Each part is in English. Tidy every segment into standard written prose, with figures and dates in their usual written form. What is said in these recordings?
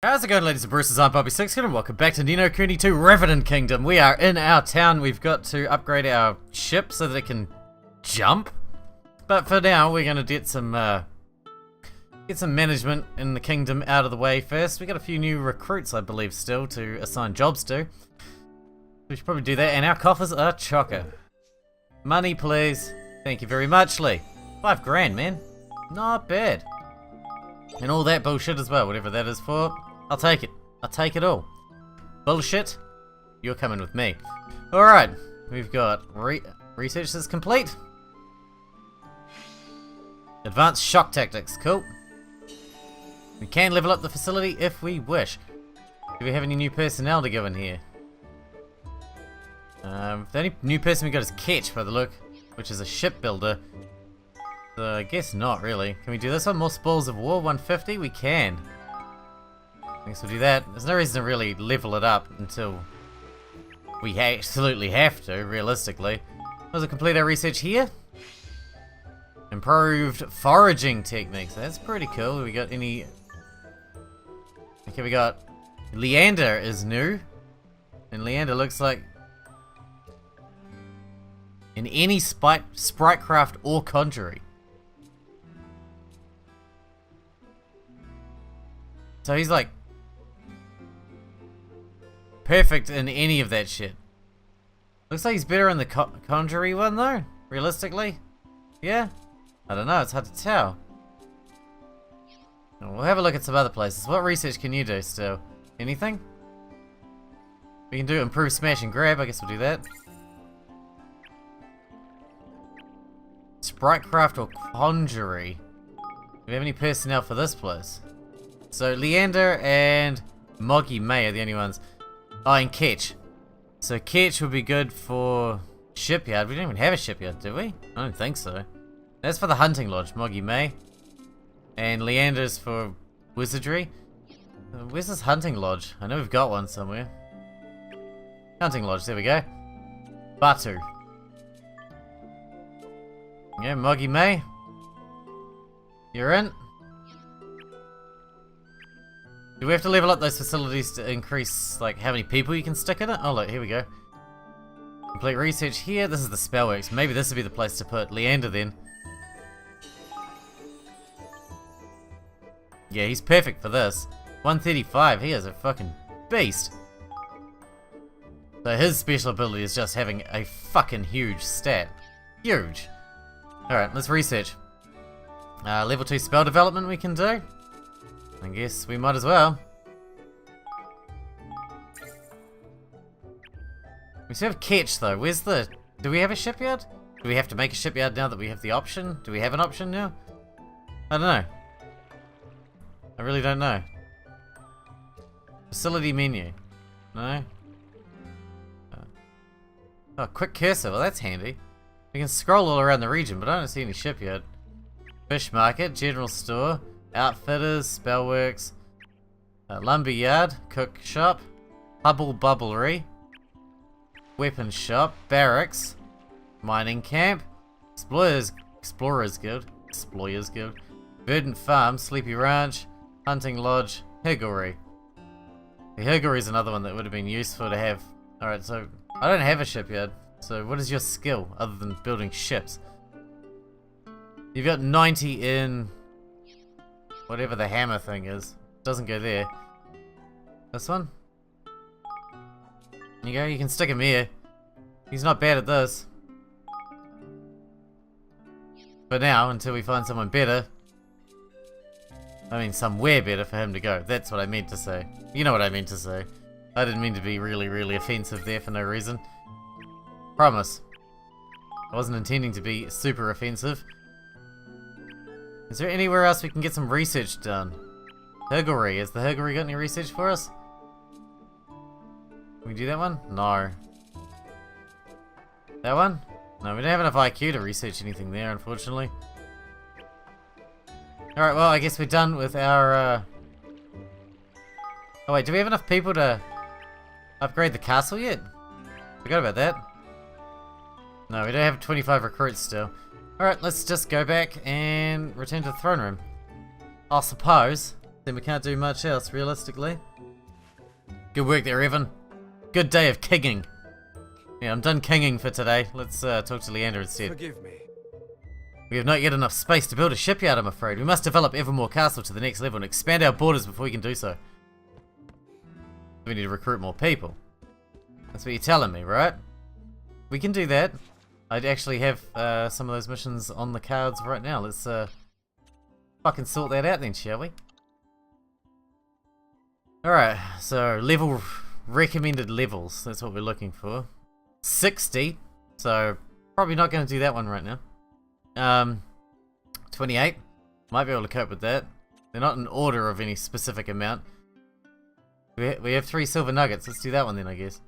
How's it going, ladies and bruisers? I'm Bobby Sixkilla and welcome back to Kuni 2 Revenant Kingdom. We are in our town. We've got to upgrade our ship so that it can jump. But for now, we're going to get some management in the kingdom out of the way first. We got a few new recruits, I believe, still to assign jobs to. We should probably do that. And our coffers are chocker. Money, please. Thank you very much, Lee. 5 grand, man. Not bad. And all that bullshit as well, whatever that is for. I'll take it. I'll take it all. Bullshit, you're coming with me. Alright, we've got research that's complete. Advanced shock tactics, cool. We can level up the facility if we wish. Do we have any new personnel to go in here? The only new person we got is Ketch by the look, which is a shipbuilder. So I guess not really. Can we do this one? More spoils of war, 150? We can. I guess we'll do that. There's no reason to really level it up until we absolutely have to, realistically. Does it complete our research here? Improved foraging techniques. That's pretty cool. We got any... Okay, we got... Leander is new. And Leander looks like... in any spritecraft or conjury. So he's like... perfect in any of that shit. Looks like he's better in the conjury one though, realistically. Yeah? I don't know, it's hard to tell. We'll have a look at some other places. What research can you do still? Anything? We can do improve smash and grab, I guess we'll do that. Spritecraft or conjury. Do we have any personnel for this place? So Leander and Moggy May are the only ones. Oh, and Ketch. So Ketch would be good for shipyard. We don't even have a shipyard, do we? I don't think so. That's for the hunting lodge, Moggy May. And Leander's for wizardry. Where's this hunting lodge? I know we've got one somewhere. Hunting lodge, there we go. Batu. Yeah, Moggy May. You're in. Do we have to level up those facilities to increase, like, how many people you can stick in it? Oh, look, here we go. Complete research here. This is the spellworks. Maybe this would be the place to put Leander then. Yeah, he's perfect for this. 135. He is a fucking beast. So his special ability is just having a fucking huge stat. Huge. Alright, let's research. Level 2 spell development we can do. I guess we might as well. We still have Ketch though. Where's the... do we have a shipyard? Do we have to make a shipyard now that we have the option? Do we have an option now? I don't know. I really don't know. Facility menu. No? Oh, quick cursor. Well, that's handy. We can scroll all around the region, but I don't see any shipyard. Fish market, general store, outfitters, spellworks, lumberyard, cook shop, hubble bubblery, weapon shop, barracks, mining camp, explorers guild, verdant farm, sleepy ranch, hunting lodge, higgery. The higgery is another one that would have been useful to have. Alright, so I don't have a shipyard. So what is your skill other than building ships? You've got 90 in whatever the hammer thing is. Doesn't go there. This one? There you go, you can stick him here. He's not bad at this. But now, until we find someone better. I mean, somewhere better for him to go. That's what I meant to say. You know what I meant to say. I didn't mean to be really, really offensive there for no reason. Promise. I wasn't intending to be super offensive. Is there anywhere else we can get some research done? Higgery. Has the Higgery got any research for us? Can we do that one? No. That one? No, we don't have enough IQ to research anything there, unfortunately. Alright, well, I guess we're done with our, Oh wait, do we have enough people to upgrade the castle yet? Forgot about that. No, we don't have 25 recruits still. Alright, let's just go back and return to the throne room. I suppose. Then we can't do much else, realistically. Good work there, Evan. Good day of kinging. Yeah, I'm done kinging for today. Let's talk to Leander instead. Forgive me. We have not yet enough space to build a shipyard, I'm afraid. We must develop Evermore Castle to the next level and expand our borders before we can do so. We need to recruit more people. That's what you're telling me, right? We can do that. I actually have some of those missions on the cards right now. Let's fucking sort that out then, shall we? Alright, so recommended levels. That's what we're looking for. 60. So probably not going to do that one right now. 28. Might be able to cope with that. They're not in order of any specific amount. We have 3 silver nuggets. Let's do that one then, I guess.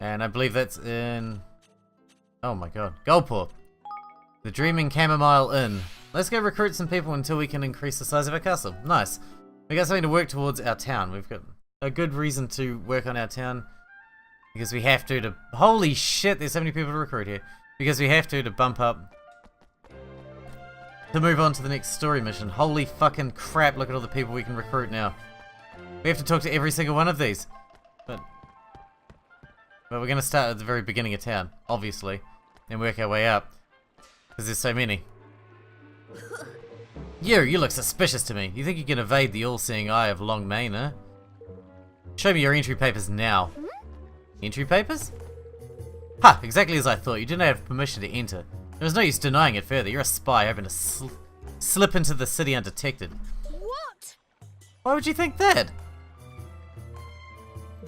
And I believe that's in... Oh my god. Goldpaw. The Dreaming Chamomile Inn. Let's go recruit some people until we can increase the size of our castle. Nice. We got something to work towards our town. We've got a good reason to work on our town. Because we have to holy shit, there's so many people to recruit here. Because we have to bump up. To move on to the next story mission. Holy fucking crap, look at all the people we can recruit now. We have to talk to every single one of these. But we're going to start at the very beginning of town, obviously. And work our way up. Because there's so many. You look suspicious to me. You think you can evade the all-seeing eye of Longmane, huh? Show me your entry papers now. Entry papers? Ha! Exactly as I thought. You didn't have permission to enter. There was no use denying it further. You're a spy hoping to slip into the city undetected. What? Why would you think that?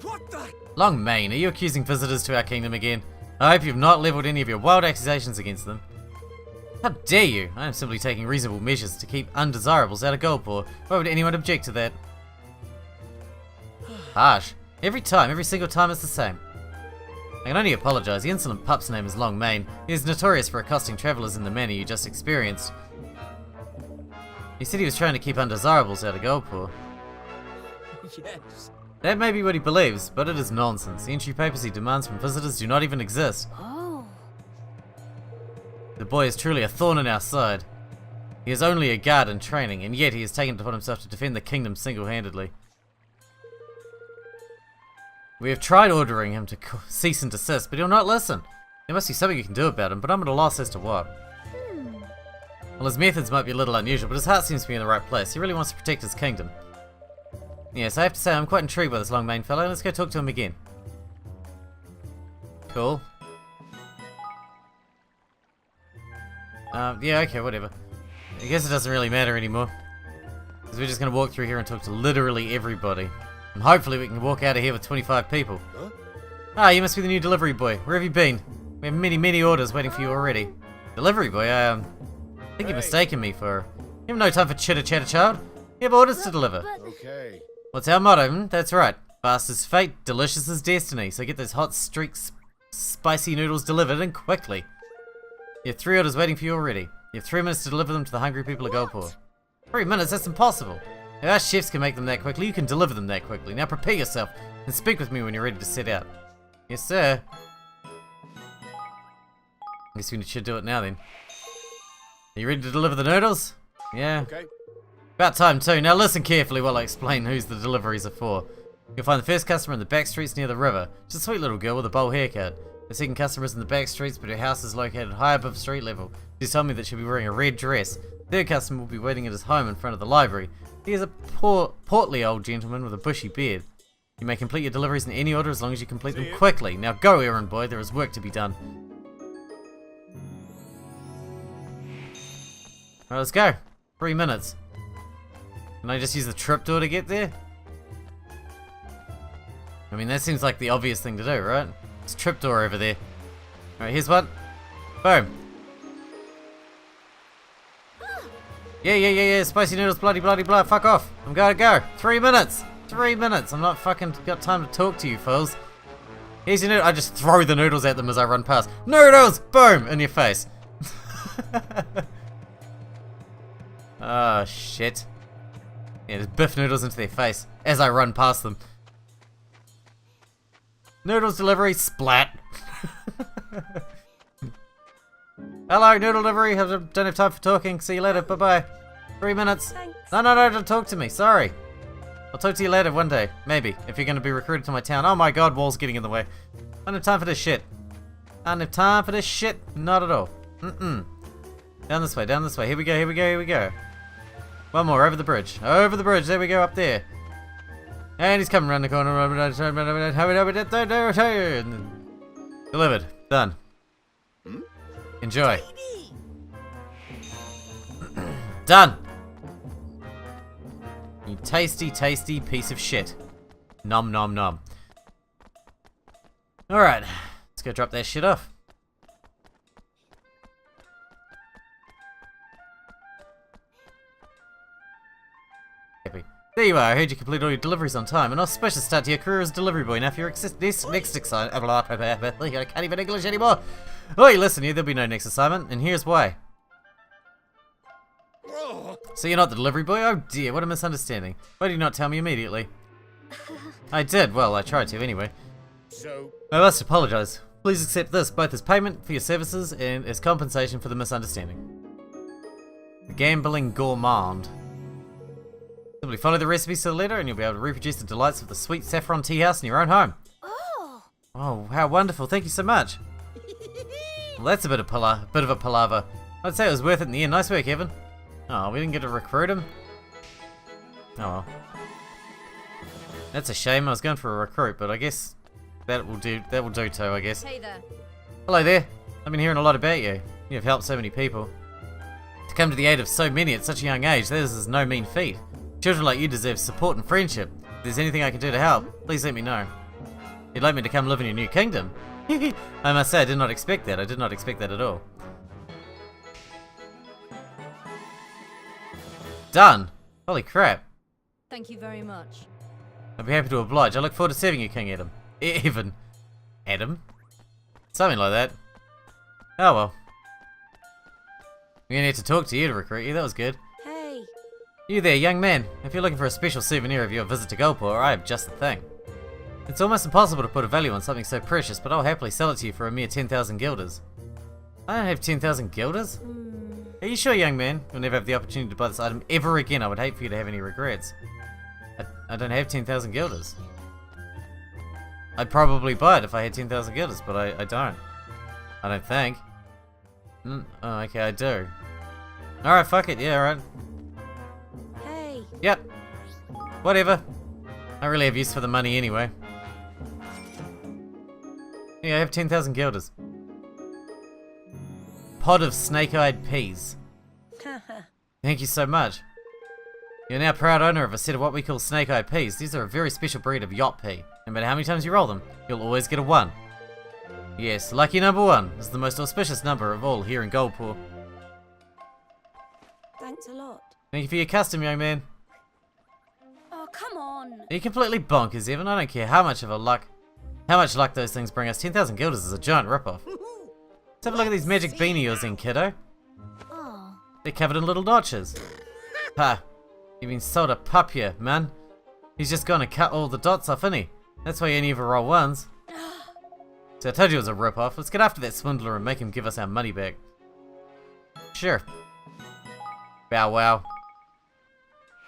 What the? Longmane, are you accusing visitors to our kingdom again? I hope you've not leveled any of your wild accusations against them. How dare you? I am simply taking reasonable measures to keep undesirables out of Goldpaw. Why would anyone object to that? Harsh. Every single time it's the same. I can only apologize. The insolent pup's name is Longmane. He is notorious for accosting travelers in the manner you just experienced. He said he was trying to keep undesirables out of Goldpaw. Yes. That may be what he believes, but it is nonsense. The entry papers he demands from visitors do not even exist. Oh. The boy is truly a thorn in our side. He is only a guard in training, and yet he has taken it upon himself to defend the kingdom single-handedly. We have tried ordering him to cease and desist, but he'll not listen. There must be something you can do about him, but I'm at a loss as to what. Well, his methods might be a little unusual, but his heart seems to be in the right place. He really wants to protect his kingdom. Yes, I have to say, I'm quite intrigued by this Longmane fellow. Let's go talk to him again. Cool. Yeah, okay, whatever. I guess it doesn't really matter anymore. Because we're just going to walk through here and talk to literally everybody. And hopefully we can walk out of here with 25 people. Huh? Ah, you must be the new delivery boy. Where have you been? We have many, many orders waiting for you already. Delivery boy? I think you're mistaken me for... You have no time for chitter-chatter, child. You have orders to deliver. Okay. What's our motto? That's right. Fast as fate, delicious as destiny. So get those hot streaks, spicy noodles delivered, and quickly. You have 3 orders waiting for you already. You have 3 minutes to deliver them to the hungry people of Goldpaw. 3 minutes? That's impossible. If our chefs can make them that quickly, you can deliver them that quickly. Now prepare yourself, and speak with me when you're ready to set out. Yes, sir. Guess we should do it now, then. Are you ready to deliver the noodles? Yeah. Okay. About time, too. Now listen carefully while I explain whose the deliveries are for. You'll find the first customer in the back streets near the river. She's a sweet little girl with a bowl haircut. The second customer is in the back streets, but her house is located high above street level. She's told me that she'll be wearing a red dress. The third customer will be waiting at his home in front of the library. He is a portly old gentleman with a bushy beard. You may complete your deliveries in any order as long as you complete them quickly. Now go, errand boy, there is work to be done. Alright, let's go. 3 minutes. Can I just use the trapdoor to get there? I mean, that seems like the obvious thing to do, right? It's trapdoor over there. Alright, here's one. Boom. Yeah. Spicy noodles, bloody blah. Fuck off. I'm gotta go. 3 minutes. 3 minutes. I'm not fucking got time to talk to you, fools. Here's your noodle. I just throw the noodles at them as I run past. Noodles! Boom! In your face. Oh, shit. Yeah, just biff noodles into their face as I run past them. Noodles delivery, splat. Hello, noodle delivery. Don't have time for talking. See you later. Bye-bye. 3 minutes. Thanks. No, don't talk to me. Sorry. I'll talk to you later one day. Maybe. If you're going to be recruited to my town. Oh my god, wall's getting in the way. I don't have time for this shit. I don't have time for this shit. Not at all. Mm-mm. Down this way, down this way. Here we go. One more, over the bridge. Over the bridge, there we go, up there. And he's coming around the corner. Delivered. Done. Enjoy. Done. You tasty, tasty piece of shit. Nom nom nom. Alright, let's go drop that shit off. Happy. There you are, I heard you complete all your deliveries on time. An auspicious start to your career as a delivery boy. Now for your next assignment... I can't even English anymore. Oi, listen here, there'll be no next assignment, and here's why. So you're not the delivery boy? Oh dear, what a misunderstanding. Why did you not tell me immediately? I did, well, I tried to anyway. So, I must apologize. Please accept this, both as payment for your services and as compensation for the misunderstanding. The gambling gourmand. Simply follow the recipes to the letter and you'll be able to reproduce the delights of the sweet saffron tea house in your own home. Oh. Oh, how wonderful. Thank you so much. Well, that's a bit of a palaver. I'd say it was worth it in the end. Nice work, Evan. Oh, we didn't get to recruit him? Oh well. That's a shame. I was going for a recruit, but I guess that will do too, I guess. Hey there. Hello there. I've been hearing a lot about you. You have helped so many people. To come to the aid of so many at such a young age, this is no mean feat. Children like you deserve support and friendship. If there's anything I can do to help, please let me know. You'd like me to come live in your new kingdom? I must say, I did not expect that. I did not expect that at all. Done! Holy crap. Thank you very much. I'd be happy to oblige. I look forward to serving you, King Adam. Evan. Adam? Something like that. Oh well. We need to talk to you to recruit you. That was good. Hey. You there, young man. If you're looking for a special souvenir of your visit to Goldpaw, I have just the thing. It's almost impossible to put a value on something so precious, but I'll happily sell it to you for a mere 10,000 guilders. I don't have 10,000 guilders? Are you sure, young man? You'll never have the opportunity to buy this item ever again. I would hate for you to have any regrets. I don't have 10,000 guilders. I'd probably buy it if I had 10,000 guilders, but I don't. I don't think. Oh, okay, I do. Alright, fuck it. Yeah, alright. Hey. Yep. Whatever. I don't really have use for the money anyway. Yeah, I have 10,000 guilders. Pod of snake-eyed peas. Thank you so much. You're now proud owner of a set of what we call snake-eyed peas. These are a very special breed of yacht pea. No matter how many times you roll them, you'll always get a 1. Yes, lucky number 1 is the most auspicious number of all here in Goldpaw. Thanks a lot. Thank you for your custom, young man. Oh, come on. Are you completely bonkers, Evan? I don't care how much luck those things bring us. 10,000 guilders is a giant ripoff. Let's have a look at these magic beanie yours in, kiddo. Oh. They're covered in little notches. Ha! You've been sold a pup here, man. He's just gonna cut all the dots off, isn't he? That's why you only ever roll 1s. So I told you it was a rip-off. Let's get after that swindler and make him give us our money back. Sure. Bow wow.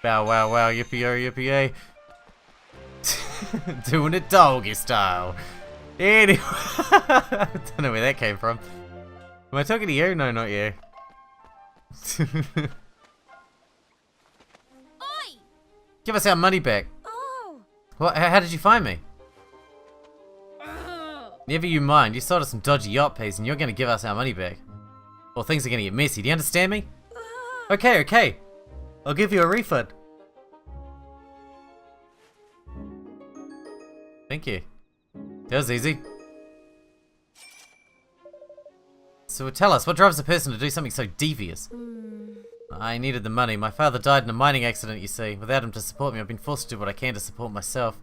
Bow wow wow, yippee-oh, yippee-yay. Doing it doggy style. Anyway, I don't know where that came from. Am I talking to you? No, not you. Oi! Give us our money back. Oh. What? How did you find me? Never you mind. You sold us some dodgy yacht peas and you're going to give us our money back. Or things are going to get messy. Do you understand me? Okay, okay. I'll give you a refund. Thank you. That was easy. So tell us, what drives a person to do something so devious? I needed the money. My father died in a mining accident, you see. Without him to support me, I've been forced to do what I can to support myself.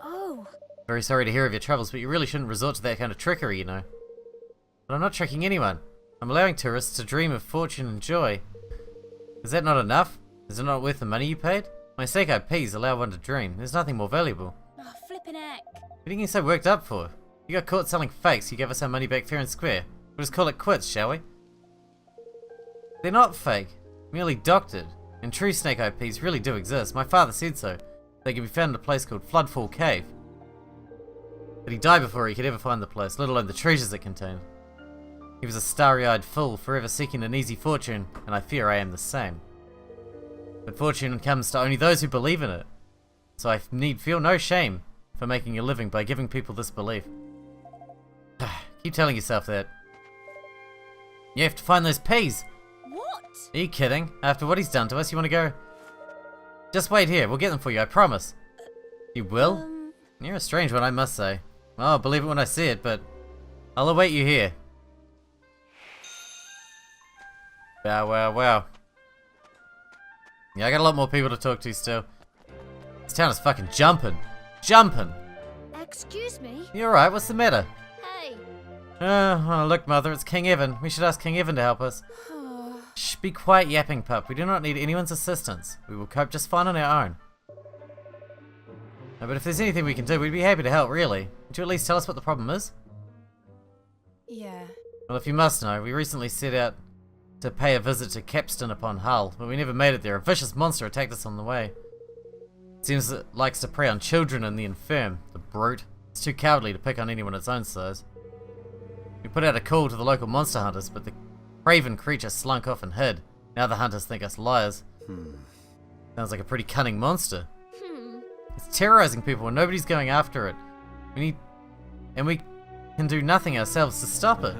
Oh. Very sorry to hear of your troubles, but you really shouldn't resort to that kind of trickery, you know. But I'm not tricking anyone. I'm allowing tourists to dream of fortune and joy. Is that not enough? Is it not worth the money you paid? My snake-eyed peas allow one to dream. There's nothing more valuable. Oh, flippin' heck. What are you getting so worked up for? You got caught selling fakes, you gave us our money back fair and square. We'll just call it quits, shall we? They're not fake. merely doctored. And true snake IPs really do exist. My father said so. They can be found in a place called Floodfall Cave. But he died before he could ever find the place, let alone the treasures it contained. He was a starry-eyed fool, forever seeking an easy fortune, and I fear I am the same. But fortune comes to only those who believe in it. So I need feel no shame for making a living by giving people this belief. Keep telling yourself that. You have to find those peas! What? Are you kidding? After what he's done to us, you want to go? Just wait here, we'll get them for you, I promise. You will? You're a strange one, I must say. I'll believe it when I see it, but I'll await you here. Wow. Yeah, I got a lot more people to talk to still. This town is fucking jumping. Excuse me? You alright? What's the matter? Hey. Oh, look, Mother, it's King Evan. We should ask King Evan to help us. Shh, be quiet, yapping pup. We do not need anyone's assistance. We will cope just fine on our own. No, but if there's anything we can do, we'd be happy to help, really. Would you at least tell us what the problem is? Yeah. Well, if you must know, we recently set out to pay a visit to Capstan upon Hull, but we never made it there. A vicious monster attacked us on the way. Seems it likes to prey on children and the infirm, the brute. It's too cowardly to pick on anyone its own size. We put out a call to the local monster hunters, but the craven creature slunk off and hid. Now the hunters think us liars. Sounds like a pretty cunning monster. It's terrorizing people and nobody's going after it. We can do nothing ourselves to stop it.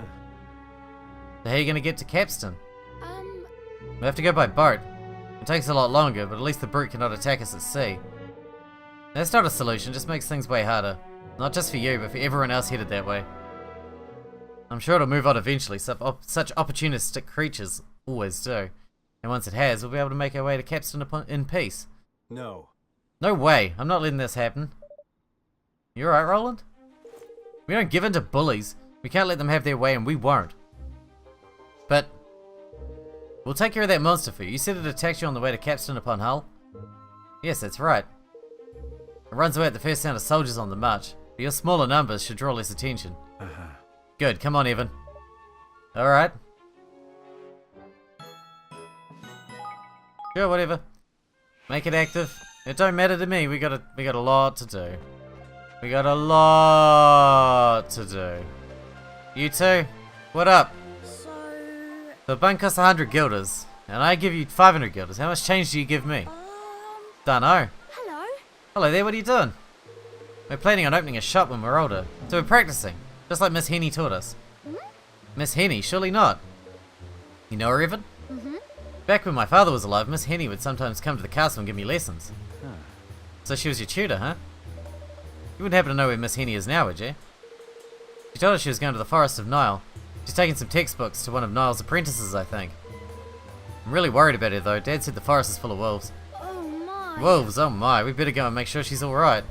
So how are you going to get to Capstan? We have to go by boat. It takes a lot longer, but at least the brute cannot attack us at sea. That's not a solution, just makes things way harder. Not just for you, but for everyone else headed that way. I'm sure it'll move on eventually, such opportunistic creatures always do. And once it has, we'll be able to make our way to Capstan in peace. No. No way, I'm not letting this happen. You alright, Roland? We don't give in to bullies. We can't let them have their way and we won't. But we'll take care of that monster for you. You said it attacked you on the way to Capstan upon Hull? Yes, that's right. It runs away at the first sound of soldiers on the march, but your smaller numbers should draw less attention. Good, come on, Evan. Alright. Sure, whatever. Make it active. It don't matter to me, we got a lot to do. We got a lot to do. You two, what up? The bun costs 100 guilders, and I give you 500 guilders. How much change do you give me? Dunno. Hello? Hello there, what are you doing? We're planning on opening a shop when we're older, so we're practicing, just like Miss Henny taught us. Miss Henny? Surely not. You know her, Evan? Back when my father was alive, Miss Henny would sometimes come to the castle and give me lessons. So she was your tutor, huh? You wouldn't happen to know where Miss Henny is now, would you? She told us she was going to the Forest of Nile. She's taking some textbooks to one of Nile's apprentices, I think. I'm really worried about her, though. Dad said the forest is full of wolves. Oh my. Wolves, oh my. We better go and make sure she's alright.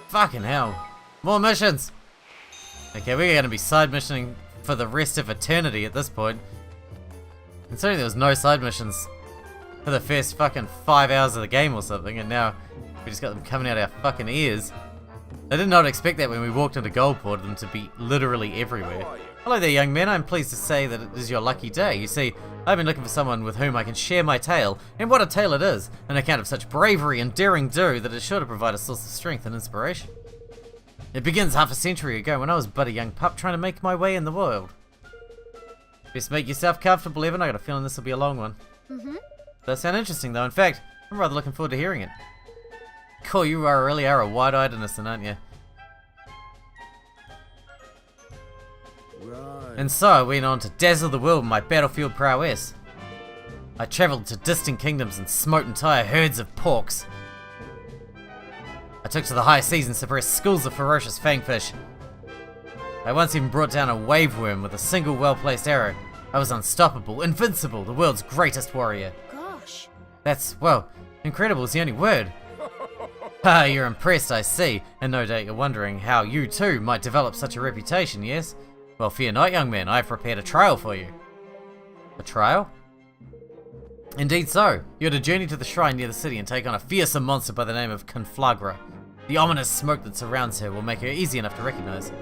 Fucking hell. More missions! Okay, we're gonna be side missioning for the rest of eternity at this point. Considering there was no side missions for the first fucking 5 hours of the game or something, and now we just got them coming out our fucking ears. I did not expect that when we walked into Goldpaw, them to be literally everywhere. Hello there, young man. I'm pleased to say that it is your lucky day. You see, I've been looking for someone with whom I can share my tale, and what a tale it is, an account of such bravery and daring do that is sure to provide a source of strength and inspiration. It begins half a century ago when I was but a young pup trying to make my way in the world. Best make yourself comfortable, Evan. I got a feeling this will be a long one. Does sound interesting though. In fact, I'm rather looking forward to hearing it. Cool, you really are a wide-eyed innocent, aren't you? Right. And so I went on to dazzle the world with my battlefield prowess. I travelled to distant kingdoms and smote entire herds of porks. I took to the high seas and suppressed schools of ferocious fangfish. I once even brought down a wave worm with a single well-placed arrow. I was unstoppable, invincible, the world's greatest warrior. Gosh. That's, well, incredible is the only word. Ah, you're impressed, I see, and no doubt you're wondering how you too might develop such a reputation, yes? Well, fear not, young man, I've prepared a trial for you. A trial? Indeed so. You're to journey to the shrine near the city and take on a fearsome monster by the name of Conflagra. The ominous smoke that surrounds her will make her easy enough to recognize.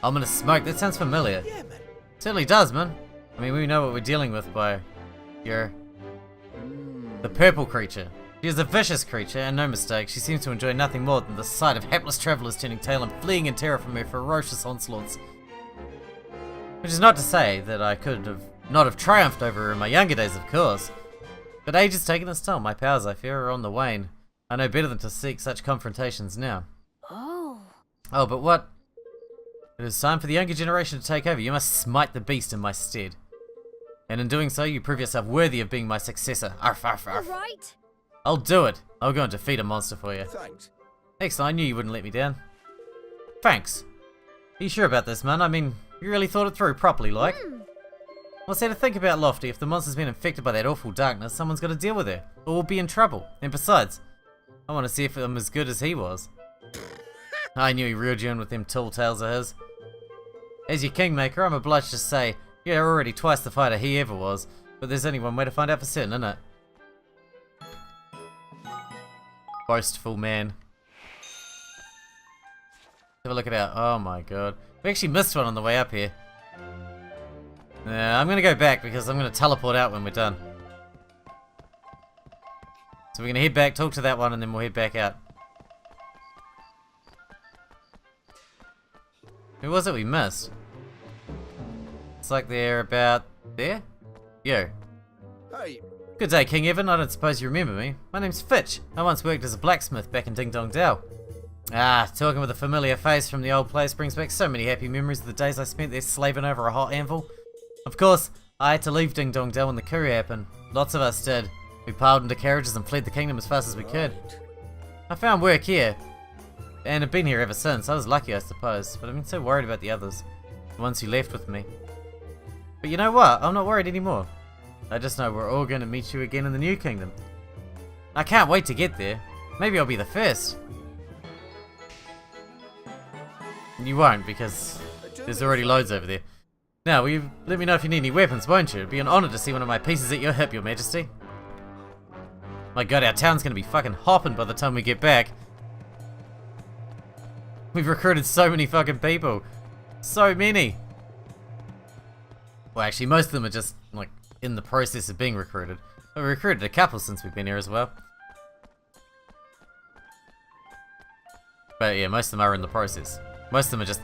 Ominous smoke? That sounds familiar. Yeah, man. Certainly does, man. I mean, we know what we're dealing with by your... the purple creature. She is a vicious creature, and no mistake, she seems to enjoy nothing more than the sight of hapless travellers turning tail and fleeing in terror from her ferocious onslaughts. Which is not to say that I could have not have triumphed over her in my younger days, of course. But age has taken its toll. My powers, I fear, are on the wane. I know better than to seek such confrontations now. Oh. Oh, but what? It is time for the younger generation to take over. You must smite the beast in my stead. And in doing so, you prove yourself worthy of being my successor. Arf, arf, arf. Alright. I'll do it. I'll go and defeat a monster for you. Thanks. Excellent, I knew you wouldn't let me down. Thanks. Are you sure about this, man? I mean, you really thought it through properly, like? What's there to think about, Lofty? If the monster's been infected by that awful darkness, someone's got to deal with it, or we'll be in trouble. And besides, I want to see if I'm as good as he was. I knew he reeled you in with them tall tales of his. As your kingmaker, I'm obliged to say, you're already twice the fighter he ever was, but there's only one way to find out for certain, isn't it? Boastful man. Have a look at our... oh my god. We actually missed one on the way up here. I'm gonna go back because I'm gonna teleport out when we're done. So we're gonna head back, talk to that one, and then we'll head back out. Who was it we missed? It's like they're about there? Yo. Hey. Good day, King Evan. I don't suppose you remember me. My name's Fitch. I once worked as a blacksmith back in Ding Dong Dell. Ah, talking with a familiar face from the old place brings back so many happy memories of the days I spent there slaving over a hot anvil. Of course, I had to leave Ding Dong Dell when the coup happened. Lots of us did. We piled into carriages and fled the kingdom as fast as we could. I found work here, and have been here ever since. I was lucky, I suppose, but I've been so worried about the others, the ones who left with me. But you know what? I'm not worried anymore. I just know we're all going to meet you again in the new kingdom. I can't wait to get there. Maybe I'll be the first. You won't, because there's already loads over there. Now, will you let me know if you need any weapons, won't you? It'd be an honor to see one of my pieces at your hip, your majesty. My god, our town's gonna be fucking hopping by the time we get back. We've recruited so many fucking people. So many. Well, actually, most of them are just, like, in the process of being recruited. But we recruited a couple since we've been here as well. But yeah, most of them are in the process. Most of them are just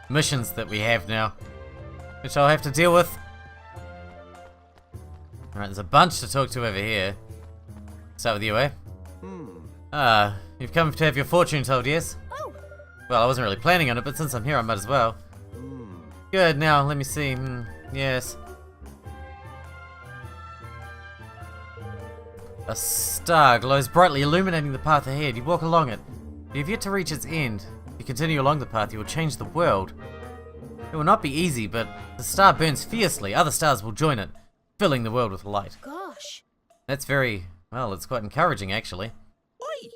missions that we have now, which I'll have to deal with. Alright, there's a bunch to talk to over here. Start with you, eh? You've come to have your fortune told, yes? Oh. Well, I wasn't really planning on it, but since I'm here, I might as well. Good, now, let me see. Yes. A star glows brightly, illuminating the path ahead. You walk along it. You've yet to reach its end. If you continue along the path, you will change the world. It will not be easy, but the star burns fiercely. Other stars will join it, filling the world with light. Gosh. That's very... well, it's quite encouraging, actually. Oi.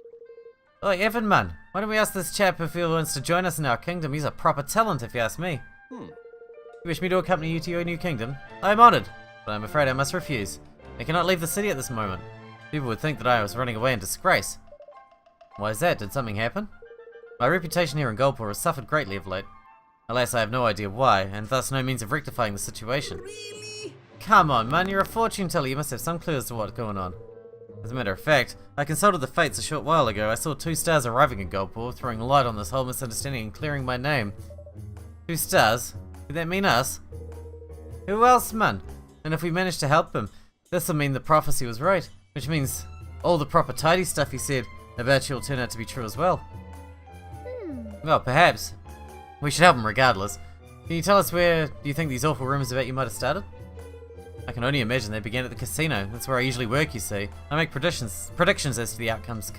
Oi, Evan, man. Why don't we ask this chap if he wants to join us in our kingdom? He's a proper talent, if you ask me. You wish me to accompany you to your new kingdom? I am honoured, but I'm afraid I must refuse. I cannot leave the city at this moment. People would think that I was running away in disgrace. Why is that? Did something happen? My reputation here in Goldpaw has suffered greatly of late. Alas, I have no idea why, and thus no means of rectifying the situation. Really? Come on, man, you're a fortune teller. You must have some clue as to what's going on. As a matter of fact, I consulted the fates a short while ago. I saw 2 stars arriving in Goldpaw, throwing light on this whole misunderstanding and clearing my name. 2 stars? Could that mean us? Who else, man? And if we manage to help him, this'll mean the prophecy was right, which means all the proper tidy stuff he said about you will turn out to be true as well. Well, perhaps. We should help him regardless. Can you tell us where you think these awful rumors about you might have started? I can only imagine they began at the casino. That's where I usually work, you see. I make predictions as to the outcomes of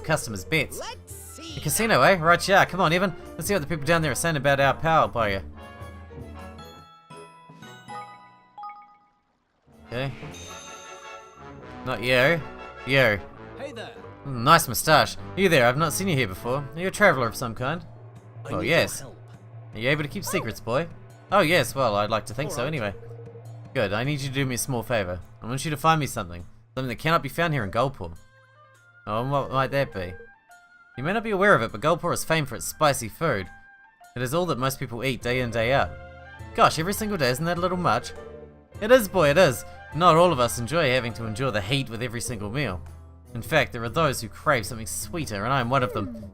customers' bets. Let's see. The casino, eh? Right, yeah. Come on, Evan. Let's see what the people down there are saying about our power by you. Okay. Not you. You. Hey there. Nice moustache. You there, I've not seen you here before. Are you a traveller of some kind? I Well, need yes. your help. Are you able to keep secrets, boy? Oh yes, well, I'd like to think so Alright. anyway. Good, I need you to do me a small favour. I want you to find me something. Something that cannot be found here in Goldpaw. Oh, and what might that be? You may not be aware of it, but Goldpaw is famed for its spicy food. It is all that most people eat day in, day out. Gosh, every single day, isn't that a little much? It is, boy, it is. Not all of us enjoy having to endure the heat with every single meal. In fact, there are those who crave something sweeter, and I am one of them.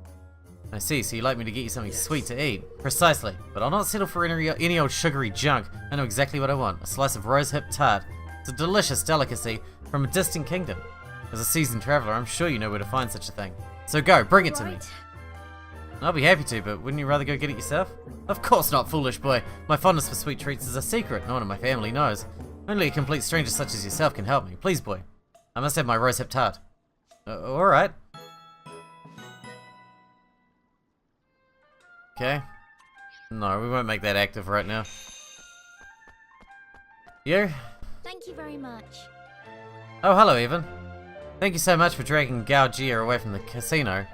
I see, so you'd like me to get you something sweet to eat. Precisely, but I'll not settle for any old sugary junk. I know exactly what I want, a slice of rose-hip tart. It's a delicious delicacy from a distant kingdom. As a seasoned traveller, I'm sure you know where to find such a thing. So go, bring it to me. Right. I'll be happy to, but wouldn't you rather go get it yourself? Of course not, foolish boy. My fondness for sweet treats is a secret no one in my family knows. Only a complete stranger such as yourself can help me. Please, boy. I must have my rose-hip tart. Alright. Okay. No, we won't make that active right now. You? Thank you very much. Oh, hello, Evan. Thank you so much for dragging Gao Jia away from the casino.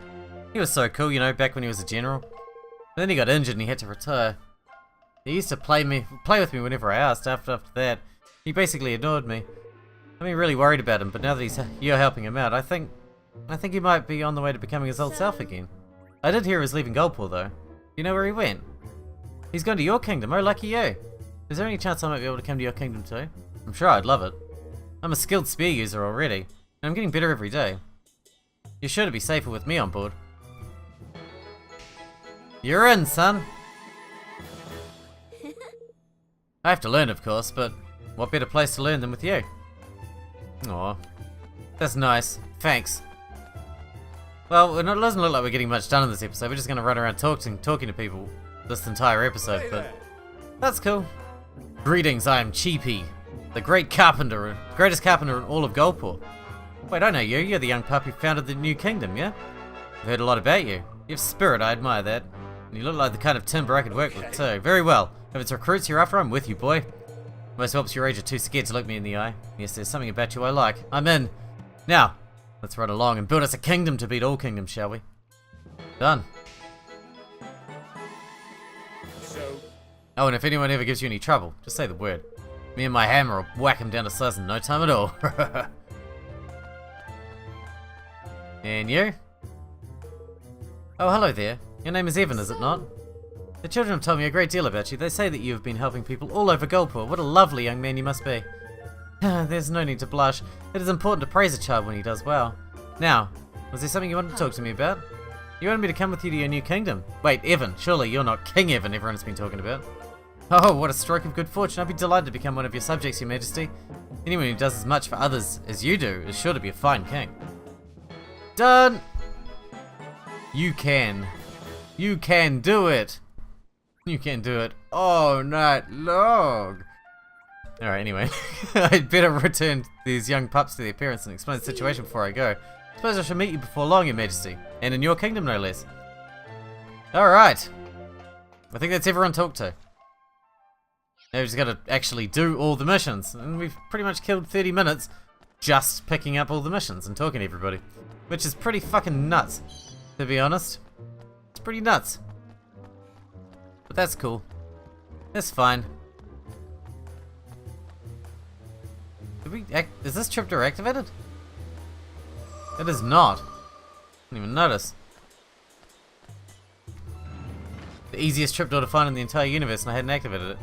He was so cool, you know, back when he was a general. But then he got injured and he had to retire. He used to play with me whenever I asked. After that, he basically ignored me. I've been really worried about him, but now that you're helping him out, I think he might be on the way to becoming his old self again. I did hear he was leaving Goldpaw, though. Do you know where he went? He's gone to your kingdom. Oh, lucky you. Is there any chance I might be able to come to your kingdom too? I'm sure I'd love it. I'm a skilled spear user already, and I'm getting better every day. You're sure to be safer with me on board. You're in, son. I have to learn, of course, but what better place to learn than with you? Aw, that's nice. Thanks. Well, it doesn't look like we're getting much done in this episode. We're just going to run around talking to people this entire episode, but that's cool. Greetings, I am Cheapy, the greatest carpenter in all of Goldpaw. Wait, I know you. You're the young pup who founded the new kingdom, yeah? I've heard a lot about you. You have spirit, I admire that. And you look like the kind of timber I could work with too. Very well. If it's recruits you're after, I'm with you, boy. Most helps your age are too scared to look me in the eye. Yes, there's something about you I like. I'm in. Now, let's run along and build us a kingdom to beat all kingdoms, shall we? Done. So, Oh, and if anyone ever gives you any trouble, just say the word. Me and my hammer will whack him down to size in no time at all. And you? Oh, hello there. Your name is Evan, is it not? The children have told me a great deal about you. They say that you have been helping people all over Goldpaw. What a lovely young man you must be. There's no need to blush. It is important to praise a child when he does well. Now, was there something you wanted to talk to me about? You wanted me to come with you to your new kingdom. Wait, Evan, surely you're not King Evan everyone's been talking about. Oh, what a stroke of good fortune. I'd be delighted to become one of your subjects, your majesty. Anyone who does as much for others as you do is sure to be a fine king. Done! You can. You can do it. You can do it all night long. Alright, anyway. I'd better return these young pups to their parents and explain the situation before I go. Suppose I shall meet you before long, your majesty. And in your kingdom, no less. Alright. I think that's everyone talked to. Now we've just got to actually do all the missions. And we've pretty much killed 30 minutes just picking up all the missions and talking to everybody. Which is pretty fucking nuts, to be honest. It's pretty nuts. But that's cool. That's fine. Is this triptor activated? It is not. Didn't even notice. The easiest tripdoor to find in the entire universe, and I hadn't activated it.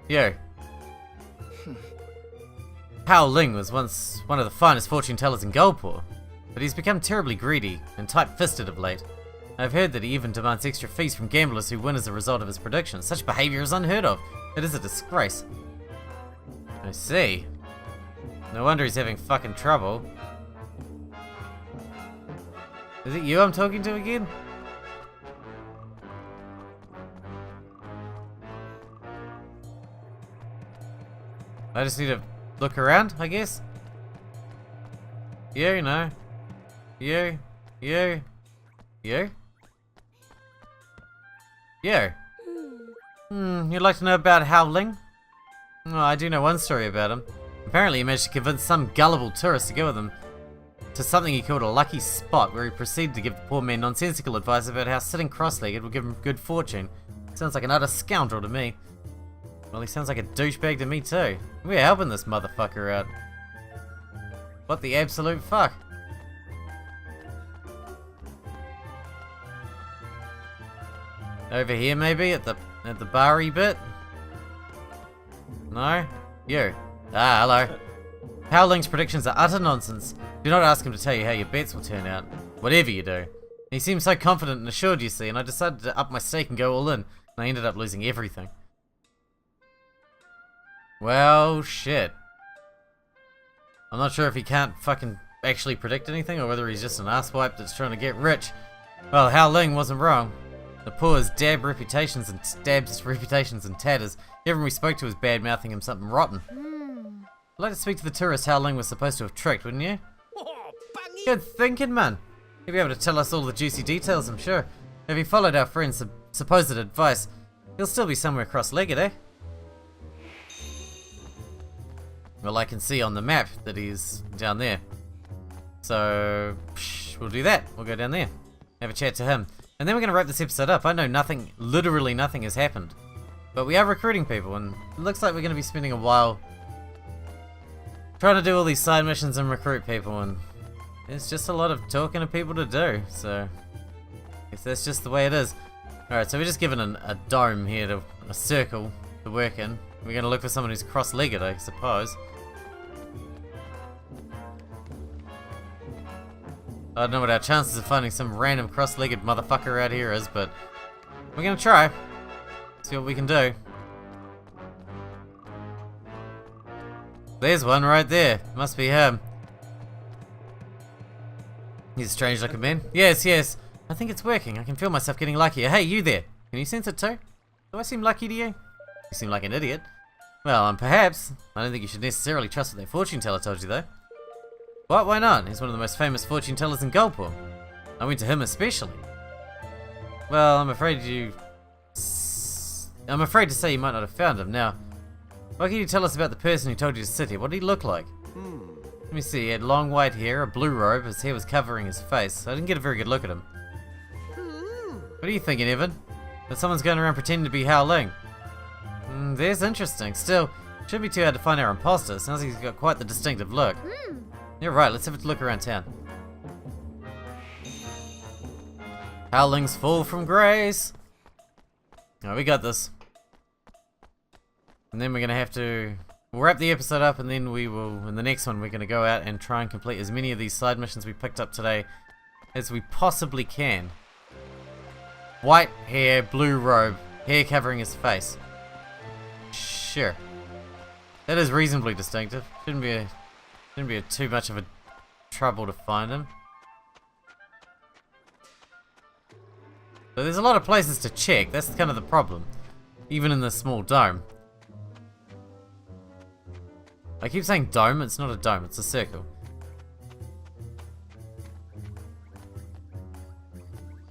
Yo. Hao Ling was once one of the finest fortune tellers in Goldpaw, but he's become terribly greedy and tight-fisted of late. I've heard that he even demands extra fees from gamblers who win as a result of his predictions. Such behavior is unheard of. It is a disgrace. I see. No wonder he's having fucking trouble. Is it you I'm talking to again? I just need to look around, I guess? You, no. You. You. You. You. You'd like to know about Hao Ling? Oh, I do know one story about him. Apparently he managed to convince some gullible tourist to go with him to something he called a lucky spot, where he proceeded to give the poor man nonsensical advice about how sitting cross-legged would give him good fortune. Sounds like an utter scoundrel to me. Well, he sounds like a douchebag to me too. We're helping this motherfucker out. What the absolute fuck? Over here maybe, at the bar-y bit? No? You. Ah, hello. Howling's predictions are utter nonsense. Do not ask him to tell you how your bets will turn out. Whatever you do. He seemed so confident and assured, you see, and I decided to up my stake and go all in. And I ended up losing everything. Well, shit. I'm not sure if he can't fucking actually predict anything, or whether he's just an asswipe that's trying to get rich. Well, Howling wasn't wrong. The poor's stabs reputations in tatters. Everyone we spoke to was bad-mouthing him something rotten. I'd like to speak to the tourist Howling was supposed to have tricked, wouldn't you? Oh, bangy. Good thinking, man. He'll be able to tell us all the juicy details, I'm sure. If he followed our friend's supposed advice, he'll still be somewhere cross-legged, eh? Well, I can see on the map that he's down there. So, we'll do that. We'll go down there. Have a chat to him. And then we're going to wrap this episode up. I know nothing, literally nothing has happened. But we are recruiting people, and it looks like we're going to be spending a while trying to do all these side missions and recruit people, and there's just a lot of talking to people to do, so I guess that's just the way it is. Alright, so we're just given a dome here, a circle to work in. We're going to look for someone who's cross-legged, I suppose. I don't know what our chances of finding some random cross-legged motherfucker out here is, but we're going to try. See what we can do. There's one right there. Must be him. He's a strange looking man. Yes, yes. I think it's working. I can feel myself getting luckier. Hey, you there. Can you sense it too? Do I seem lucky to you? You seem like an idiot. Well, perhaps. I don't think you should necessarily trust what that fortune teller told you, though. What? Why not? He's one of the most famous fortune tellers in Goldpaw. I went to him especially. Well, I'm afraid to say you might not have found him. Now, what can you tell us about the person who told you to sit here? What did he look like? Let me see. He had long white hair, a blue robe. His hair was covering his face. I didn't get a very good look at him. What are you thinking, Evan? That someone's going around pretending to be Howling? There's interesting. Still, shouldn't be too hard to find our imposter. Sounds like he's got quite the distinctive look. You're right. Let's have a look around town. Howling's fall from grace. Alright, we got this. And then we're going to have to wrap the episode up, and then we will, in the next one, we're going to go out and try and complete as many of these side missions we picked up today as we possibly can. White hair, blue robe, hair covering his face. Sure. That is reasonably distinctive. Shouldn't be too much of a trouble to find him. So there's a lot of places to check. That's kind of the problem. Even in this small dome. I keep saying dome, it's not a dome, it's a circle.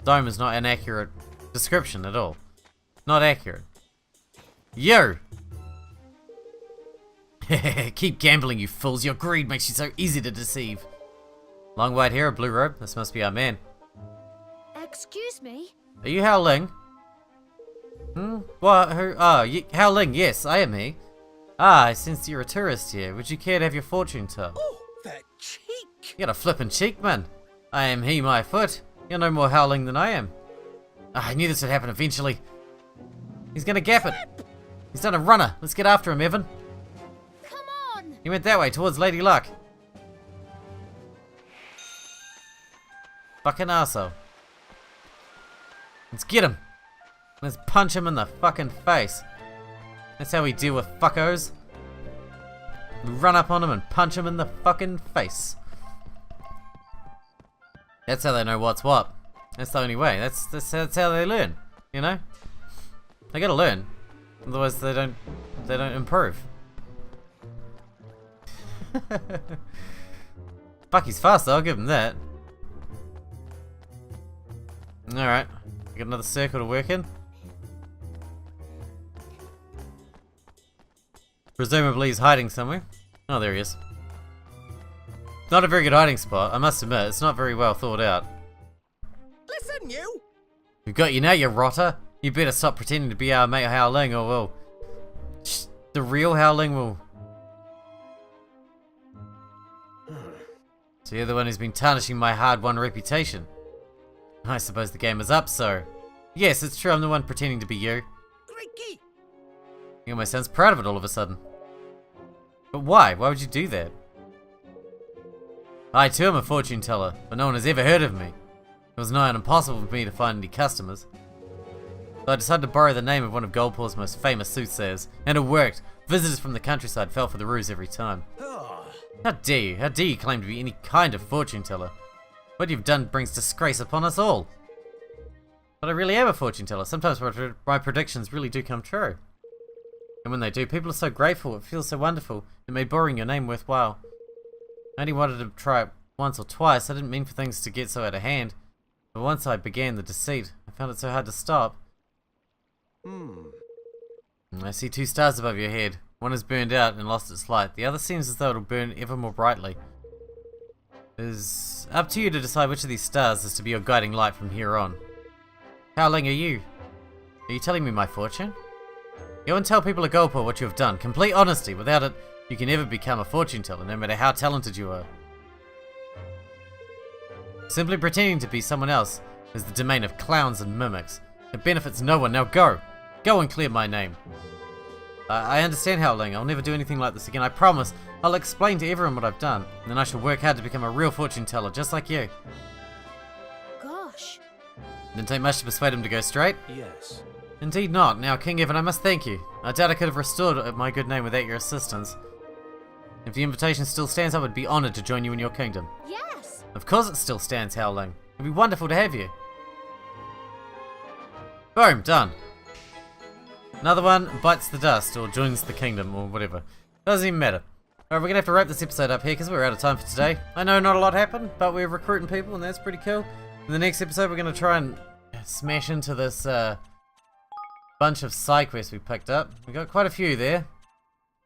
Dome is not an accurate description at all. Not accurate. Yo! Keep gambling, you fools. Your greed makes you so easy to deceive. Long white hair, a blue robe. This must be our man. Excuse me? Are you Howling? What? Who? Oh, Howling, yes, I am he. Ah, I sense you're a tourist here. Would you care to have your fortune told? Oh, that cheek. You got a flippin' cheek, man. I am he, my foot. You're no more Howling than I am. I knew this would happen eventually. He's gonna gap it. He's done a runner. Let's get after him, Evan. Come on! He went that way, towards Lady Luck. Fucking arsehole. Let's get him. Let's punch him in the fucking face. That's how we deal with fuckos. We run up on him and punch him in the fucking face. That's how they know what's what. That's the only way. That's how they learn. You know? They gotta learn. Otherwise they don't improve. Fuck, he's fast though, I'll give him that. Alright. Got another circle to work in. Presumably he's hiding somewhere. Oh, there he is. Not a very good hiding spot, I must admit. It's not very well thought out. Listen, you. We've got you now, you rotter. You better stop pretending to be our mate Howling, or we'll... The real Howling will... So you're the one who's been tarnishing my hard-won reputation. I suppose the game is up, so... Yes, it's true, I'm the one pretending to be you. Cricky. He almost sounds proud of it all of a sudden. But why? Why would you do that? I too am a fortune teller, but no one has ever heard of me. It was nigh on impossible for me to find any customers. So I decided to borrow the name of one of Goldpaw's most famous soothsayers, and it worked. Visitors from the countryside fell for the ruse every time. Oh, How dare you? How dare you claim to be any kind of fortune teller? What you've done brings disgrace upon us all. But I really am a fortune teller. Sometimes my predictions really do come true. And when they do, people are so grateful. It feels so wonderful. It made borrowing your name worthwhile. I only wanted to try it once or twice. I didn't mean for things to get so out of hand. But once I began the deceit, I found it so hard to stop. I see 2 stars above your head. One is burned out and lost its light. The other seems as though it'll burn ever more brightly. It is up to you to decide which of these stars is to be your guiding light from here on. How Ling are you? Are you telling me my fortune? Go and tell people at Goldpaw what you have done. Complete honesty. Without it, you can never become a fortune teller, no matter how talented you are. Simply pretending to be someone else is the domain of clowns and mimics. It benefits no one. Now go! Go and clear my name. I understand, Howling. I'll never do anything like this again. I promise. I'll explain to everyone what I've done. And then I shall work hard to become a real fortune teller, just like you. Gosh. Didn't take much to persuade him to go straight? yes. Indeed not. Now, King Evan, I must thank you. I doubt I could have restored my good name without your assistance. If the invitation still stands, I would be honored to join you in your kingdom. Yes. Of course it still stands, Howling. It'd be wonderful to have you. Boom, done. Another one bites the dust, or joins the kingdom, or whatever. Doesn't even matter. Alright, we're gonna have to wrap this episode up here, because we're out of time for today. I know not a lot happened, but we're recruiting people, and that's pretty cool. In the next episode, we're gonna try and smash into this, bunch of side quests we picked up. We got quite a few there.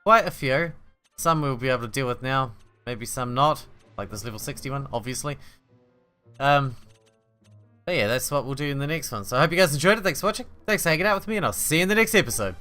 Quite a few. Some we'll be able to deal with now. Maybe some not. Like this level 60 one, obviously. But yeah, that's what we'll do in the next one. So I hope you guys enjoyed it. Thanks for watching. Thanks for hanging out with me, and I'll see you in the next episode.